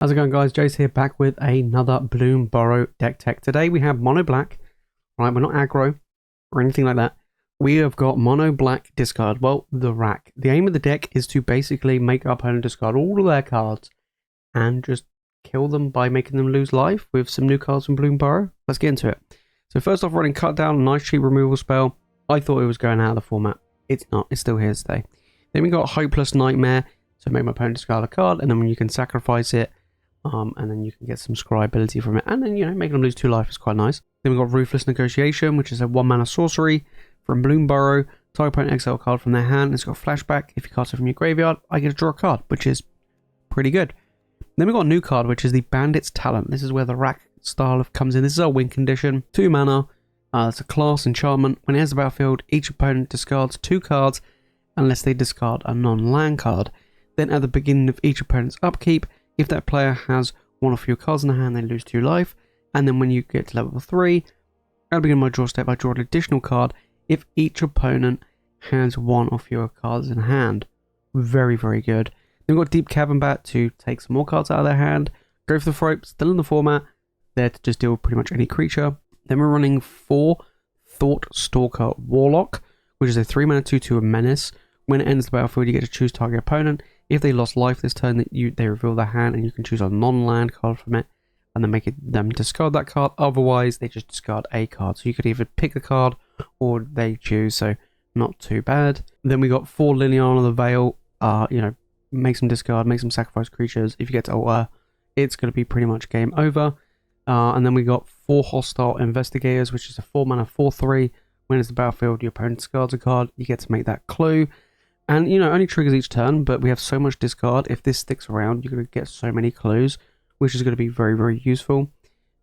How's it going, guys? Jace here, back with another Bloom Burrow deck tech. Today we have mono black. Right, we're not aggro or anything like that. We have got mono black discard. Well, the rack. The aim of the deck is to basically make our opponent discard all of their cards and just kill them by making them lose life with some new cards from Bloom Burrow. Let's get into it. So first off, running Cut Down, nice cheap removal spell. I thought it was going out of the format. It's not. It's still here to stay. Then we got Hopeless Nightmare. So make my opponent discard a card, and then when you can sacrifice it, and then you can get some scry ability from it, and then, you know, making them lose 2 life is quite nice. Then we've got Ruthless Negotiation, which is a 1-mana sorcery from Bloom Burrow. Target opponent exile a card from their hand. It's got flashback. If you cast it from your graveyard, I get to draw a card, which is pretty good. Then we've got a new card, which is the Bandit's Talent. This is where the rack style comes in. This is our win condition. 2 mana. It's a class enchantment. When it enters the battlefield, each opponent discards 2 cards unless they discard a non-land card. Then at the beginning of each opponent's upkeep, if that player has one of your cards in the hand, they lose 2 life. And then when you get to level 3, at the beginning of my draw step, I draw an additional card if each opponent has one of your cards in hand. Very, very good. Then we've got Deep-Cavern Bat to take some more cards out of their hand. Go for the throat, still in the format. There to just deal with pretty much any creature. Then we're running 4 Thought-Stalker Warlock, which is a 3-mana 2/2 a menace. When it ends the battlefield, you get to choose target opponent. If they lost life this turn, they reveal their hand, and you can choose a non-land card from it, and then make them discard that card. Otherwise, they just discard a card. So you could either pick a card, or they choose. So not too bad. Then we got 4 Liliana the Veil. Make some discard, make some sacrifice creatures. If you get to alter, it's going to be pretty much game over. And then we got 4 Hostile Investigators, which is a 4-mana 4/3. When it's the battlefield, your opponent discards a card. You get to make that clue. And, you know, only triggers each turn, but we have so much discard. If this sticks around, you're going to get so many clues, which is going to be very, very useful.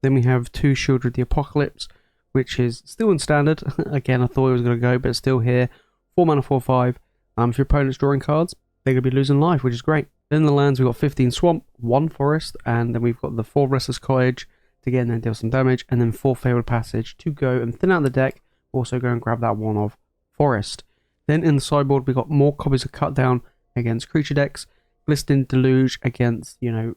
Then we have 2 Sheoldred the Apocalypse, which is still in standard. Again, I thought it was going to go, but it's still here. 4-mana 4/5. If your opponent's drawing cards, they're going to be losing life, which is great. Then in the lands, we've got 15 Swamp, 1 Forest, and then we've got the 4 Restless Cottage to get in there and deal some damage, and then 4 Fabled Passage to go and thin out the deck. Also go and grab that 1 of Forest. Then in the sideboard, we got more copies of Cut Down against creature decks, Glistening Deluge against, you know,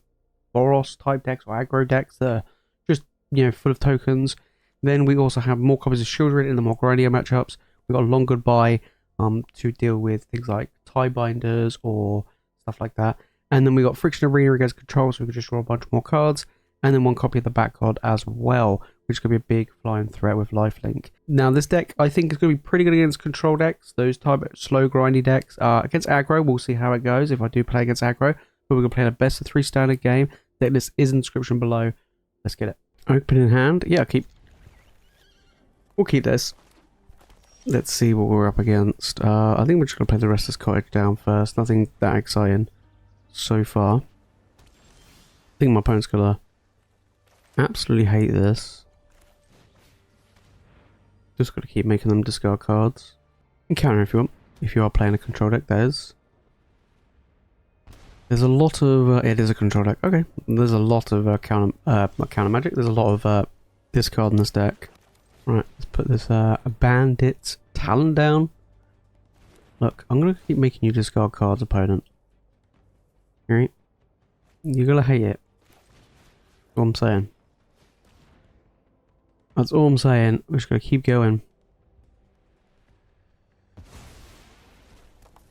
Boros type decks or aggro decks that are just, you know, full of tokens. Then we also have more copies of Sheoldred in the more grindier matchups. We got a Long Goodbye to deal with things like tie binders or stuff like that. And then we got Phyrexian Arena against control, so we can just draw a bunch more cards. And then 1 copy of the back card as well, which could be a big flying threat with lifelink. Now, this deck, I think, is going to be pretty good against control decks, those type of slow, grindy decks. Against aggro, we'll see how it goes if I do play against aggro. But we're going to play a best of 3 standard game. Deck list is in the description below. Let's get it. Open in hand. Yeah, we'll keep this. Let's see what we're up against. I think we're just going to play the Restless Cottage down first. Nothing that exciting so far. I think my opponent's going to absolutely hate this. Just got to keep making them discard cards. You can counter if you want. If you are playing a control deck, there's a lot of it is a control deck. Okay, there's a lot of counter magic. There's a lot of discard in this deck. Right, let's put this Bandit's Talent down. Look, I'm gonna keep making you discard cards, opponent. Alright, you're gonna hate it. That's all I'm saying. That's all I'm saying. We're just going to keep going.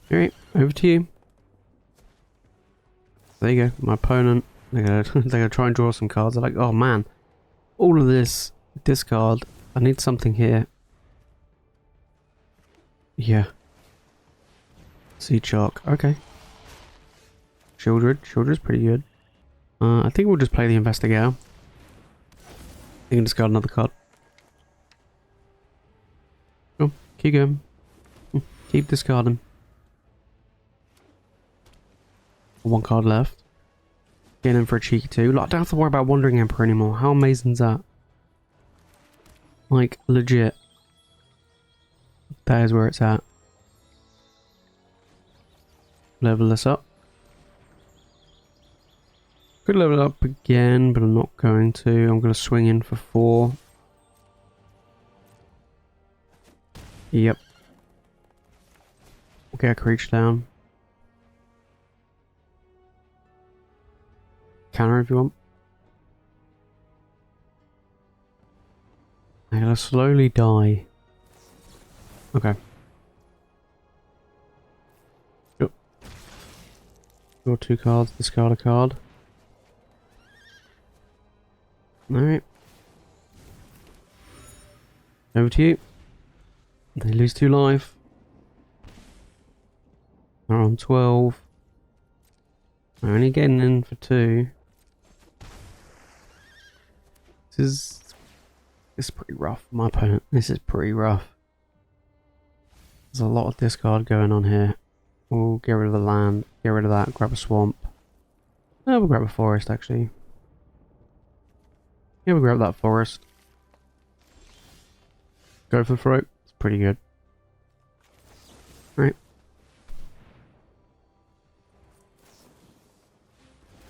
Alright, over to you. There you go. My opponent. They're gonna try and draw some cards. They're like, oh man, all of this discard. I need something here. Yeah. Sea Shark. Okay. Sheoldred's pretty good. I think we'll just play the Investigator. You can discard another card. Oh, keep going. Keep discarding. 1 card left. Getting in for a cheeky 2. Like, I don't have to worry about Wandering Emperor anymore. How amazing is that? Like, legit. That is where it's at. Level this up. Could level it up again, but I'm not going to. I'm going to swing in for 4. Yep. We'll get a creature down. Counter if you want. I'm gonna slowly die. Okay. Yep. Draw 2 cards, discard a card. Alright. Over to you. They lose 2 life. They're on 12. They're only getting in for 2. This is pretty rough for my opponent. This is pretty rough. There's a lot of discard going on here. We'll get rid of the land, get rid of that, grab a swamp. No, we'll grab a forest actually. Yeah, we'll grab that forest. Go for the throat. It's pretty good. Right.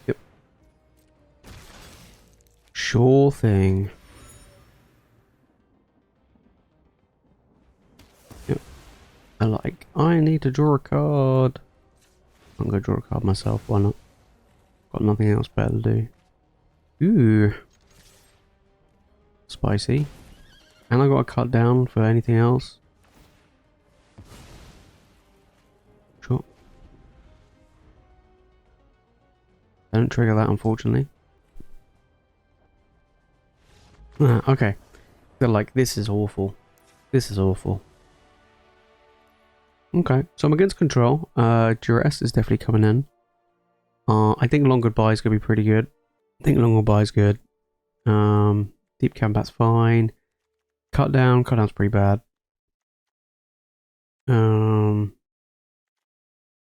Yep. Sure thing. Yep. I need to draw a card. I'm gonna draw a card myself, why not? Got nothing else better to do. Ooh. Spicy. And I got to cut down for anything else. Sure. Don't trigger that, unfortunately. Okay. They're like, this is awful. This is awful. Okay, so I'm against control. Duress is definitely coming in. I think Long Goodbye is going to be pretty good. I think Long Goodbye is good. Deep-Cavern Bat's fine. Cutdown's pretty bad. Go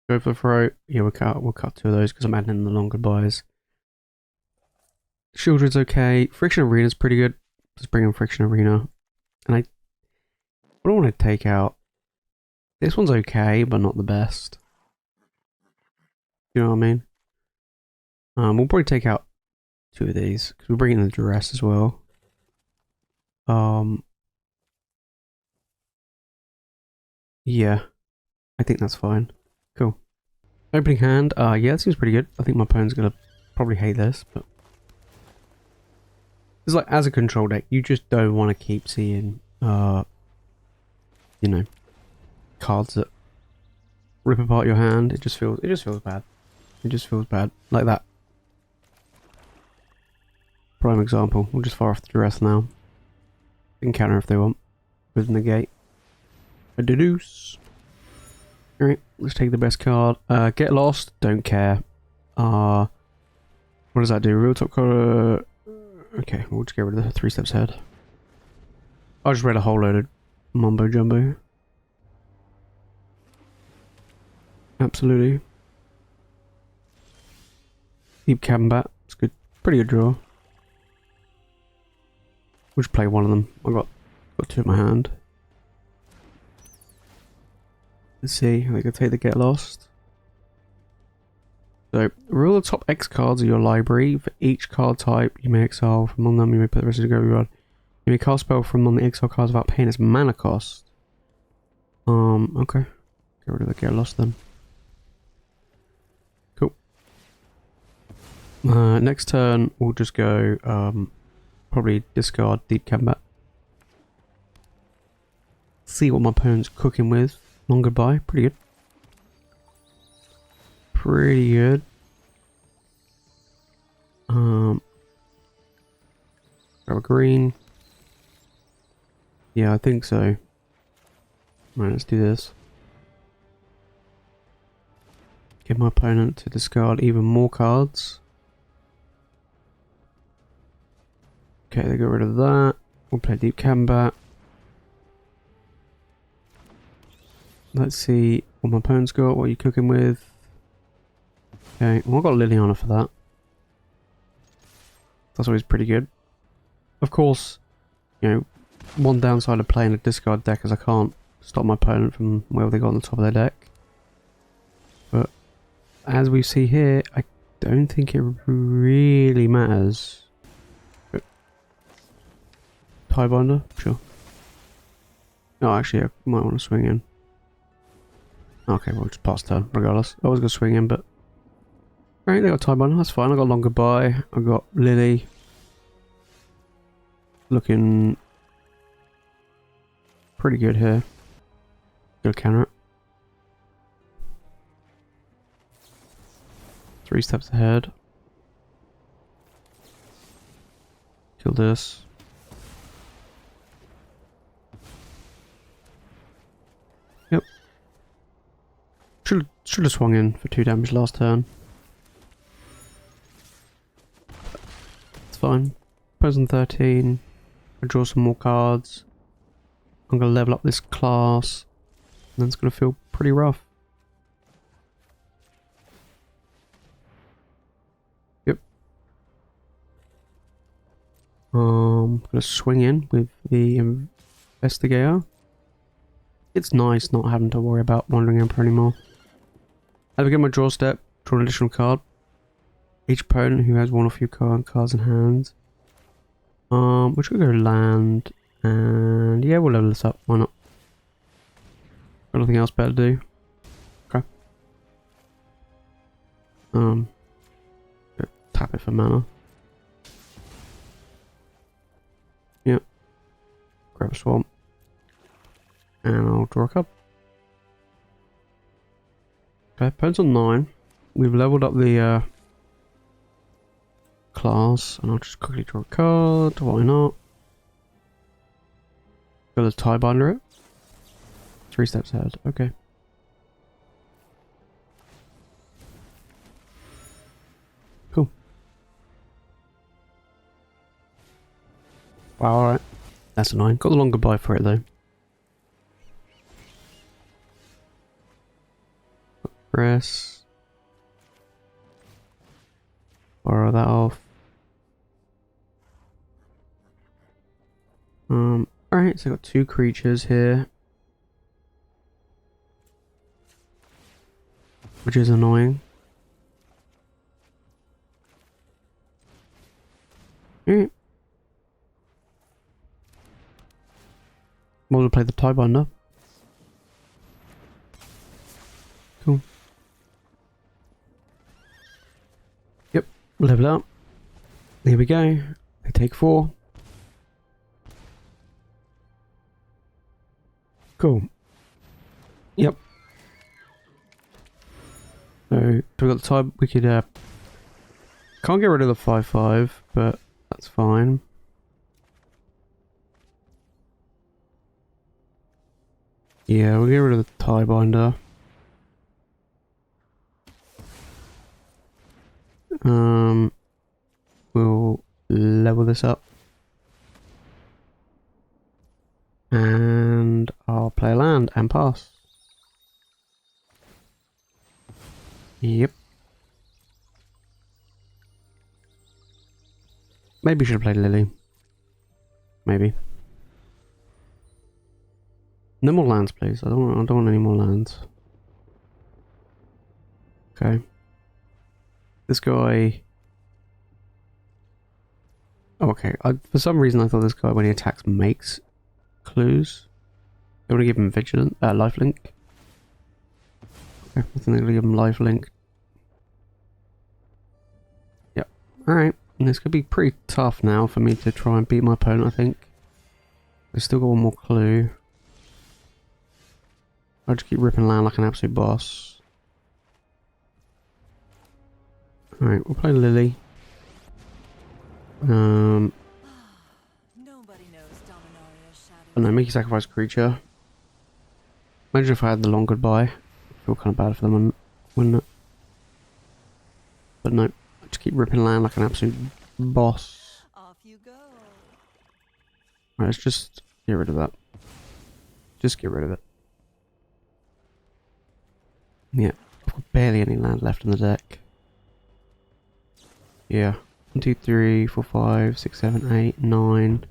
for the throat. Yeah, we'll cut 2 of those because I'm adding in the Long Goodbyes. Sheoldred's okay. Phyrexian Arena's pretty good. Let's bring in Phyrexian Arena. And what I want to take out. This one's okay, but not the best. You know what I mean? We'll probably take out 2 of these because we're bringing in the Duress as well. Yeah, I think that's fine. Cool. Opening hand. Yeah, that seems pretty good. I think my opponent's gonna probably hate this, but it's like as a control deck, you just don't want to keep seeing, you know, cards that rip apart your hand. It just feels bad. It just feels bad like that. Prime example. We'll just fire off the Duress now. They can counter if they want with negate. A deduce. Alright, let's take the best card. Get lost, don't care. What does that do? Real top card. Okay, we'll just get rid of the 3 steps ahead. I just read a whole load of mumbo jumbo. Absolutely. Deep-Cavern Bat. It's good. Pretty good draw. We'll just play one of them. I've got 2 in my hand. Let's see. I think I'll take the Get Lost. So, rule the top X cards of your library. For each card type, you may exile from among them. You may put the rest of the graveyard. You may cast spell from among the exile cards without paying its mana cost. Okay. Get rid of the Get Lost then. Cool. Next turn, we'll just go, probably discard Deep-Cavern Bat. See what my opponent's cooking with. Long Goodbye, pretty good. Pretty good. Grab a green. Yeah, I think so. Right, let's do this. Get my opponent to discard even more cards. Okay, they got rid of that. We'll play Deep-Cavern Bat. Let's see what my opponent's got. What are you cooking with? Okay, well, I've got Liliana for that. That's always pretty good. Of course, you know, one downside of playing a discard deck is I can't stop my opponent from whatever they got on the top of their deck. But as we see here, I don't think it really matters. Tiebinder? Sure. No, actually, I might want to swing in. Okay, we'll just pass turn, regardless. I was going to swing in, but Right, they got time on. That's fine. I got longer buy. I got Lily. Looking pretty good here. Gonna counter it. 3 steps ahead. Kill this. Yep. Should have swung in for 2 damage last turn. It's fine. Person 13. I draw some more cards. I'm gonna level up this class. And then it's gonna feel pretty rough. Yep. I'm gonna swing in with the Investigator. It's nice not having to worry about Wandering Emperor anymore. I begin my draw step, draw an additional card. Each opponent who has 1 or few cards in hand. We're just gonna go land, and yeah, we'll level this up. Why not? Got nothing else better to do. Okay. Tap it for mana. Yep. Grab a swamp. And I'll draw a card. Okay, opponent's on 9. We've leveled up the class, and I'll just quickly draw a card. Why not? Got a tie binder it. 3 steps ahead. Okay. Cool. Wow, alright. That's annoying. Got the longer buy for it though. Press. Borrow that off. Alright, so I've got 2 creatures here. Which is annoying. Alright. We'll play the tie binder. Cool. Yep, level up. There we go. They take 4. Cool. Yep. So we got the time. We could can't get rid of the 5/5, but that's fine. Yeah, we'll get rid of the tie binder. We'll level this up. And I'll play a land and pass. Yep. Maybe should have played Lily. Maybe. No more lands, please. I don't want any more lands. Okay. This guy. Oh, okay. For some reason, I thought this guy, when he attacks, makes clues. I want to give him vigilant, lifelink. Okay, I think they're going to give him lifelink. Yep. Alright. And this could be pretty tough now for me to try and beat my opponent, I think. I've still got 1 more clue. I'll just keep ripping land like an absolute boss. Alright, we'll play Lily. Oh no, make you sacrifice a creature. Imagine if I had the long goodbye. I feel kind of bad for them, wouldn't it? But no, I just keep ripping land like an absolute boss. Off you go. Alright, let's just get rid of that. Just get rid of it. Yeah, I've got barely any land left in the deck. Yeah. 1, 2, 3, 4, 5, 6, 7, 8, 9,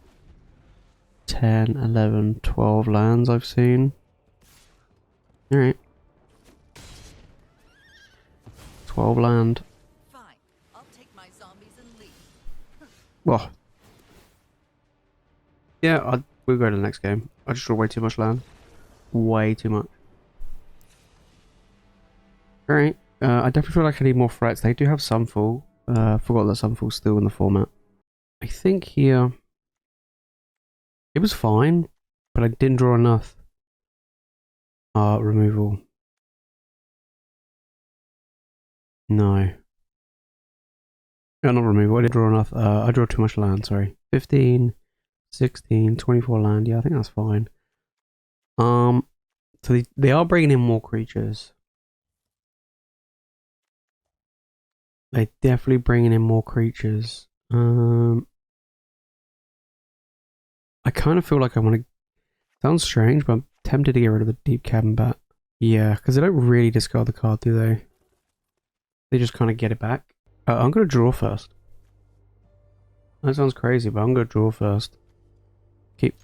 10, 11, 12 lands I've seen. Alright. 12 land. Fine. I'll take my zombies and leave. Well. Yeah, we'll go to the next game. I just draw way too much land. Way too much. Alright. I definitely feel like I need more threats. They do have Sunfall. Forgot that Sunfall's still in the format. I think here it was fine, but I didn't draw enough. Removal. No. No, not removal. I didn't draw enough. I drew too much land, sorry. 15, 16, 24 land. Yeah, I think that's fine. So they are bringing in more creatures. They're definitely bringing in more creatures. I kind of feel like I want to... Sounds strange, but I'm tempted to get rid of the Deep-Cavern Bat. Yeah, because they don't really discard the card, do they? They just kind of get it back. I'm going to draw first. That sounds crazy, but I'm going to draw first. Keep.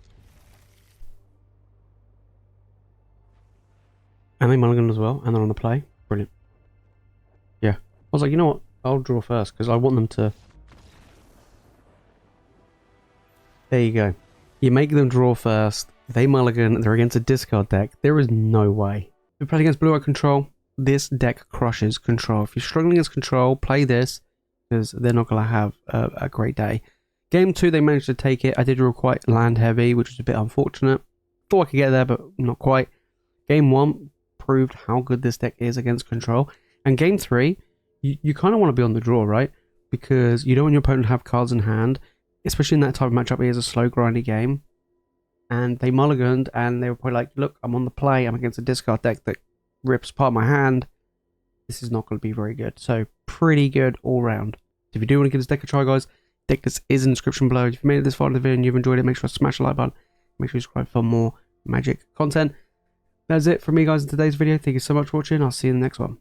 And they mulligan as well, and they're on the play. Brilliant. Yeah. I was like, you know what? I'll draw first, because I want them to... There you go. You make them draw first. They mulligan. They're against a discard deck. There is no way. If you play against blue-white control, this deck crushes control. If you're struggling against control, play this, because they're not going to have a great day. Game 2, they managed to take it. I did draw quite land heavy, which was a bit unfortunate. Thought I could get there, but not quite. Game 1 proved how good this deck is against control. And Game 3, you kind of want to be on the draw, right? Because you don't want your opponent to have cards in hand, especially in that type of matchup. It is a slow, grindy game. And they mulliganed, and they were probably like, look, I'm on the play. I'm against a discard deck that rips apart my hand. This is not going to be very good. So, pretty good all round. So if you do want to give this deck a try, guys, deck list is in the description below. If you made it this far in the video and you've enjoyed it, make sure to smash the like button. Make sure you subscribe for more Magic content. That's it from me, guys, in today's video. Thank you so much for watching. I'll see you in the next one.